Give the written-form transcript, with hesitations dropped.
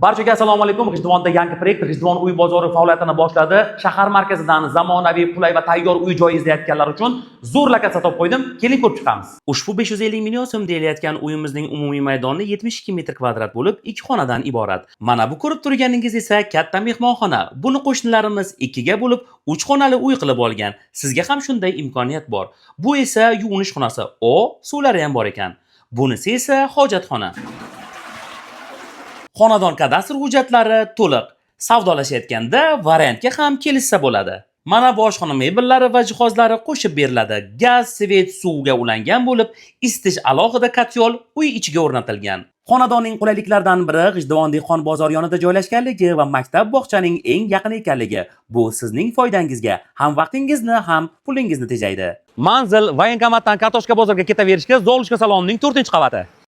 Barchaga assalomu alaykum. G'ijduvonda yangi proyekt G'ijduvon uy bozori faoliyatini boshladi. Shahar markazidan zamonaviy, qulay va tayyor uy joy izlayotganlar uchun zo'r lokatsiya topib qo'ydim. Keling ko'rib chiqamiz. Ushbu 550 million so'm deyilayotgan uyimizning umumiy maydoni 72 metr kvadrat bo'lib, 2 xonadan iborat. Mana bu ko'rib turganingiz esa katta mehmonxona. Buni qo'shnilarimiz 2 ga bo'lib 3 xonali uy qilib olgan. Sizga ham shunday imkoniyat bor. Bu esa yuvinish xonasi, suvlari ham bor ekan. Bunisi esa hojatxona. Xonadon kadastr hujjatlari to'liq. Savdolashayotganda variantga ham kelishsa bo'ladi. Mana bu oshxona mebellari va jihozlari qo'shib beriladi. Gaz, svet, suvga ulangan bo'lib, isitish alohida kotyol uy ichiga o'rnatilgan. Xonadonning qulayliklaridan biri G'ijduvon dehqon bozor yonida joylashganligi va maktab bog'chaning eng yaqin ekanligi. Bu sizning foydangizga ham vaqtingizni, ham pulingizni tejaydi. Manzil Voyenkomatdan Kartoshka bozorga ketaverishga Zolushka salonining 4-qavati.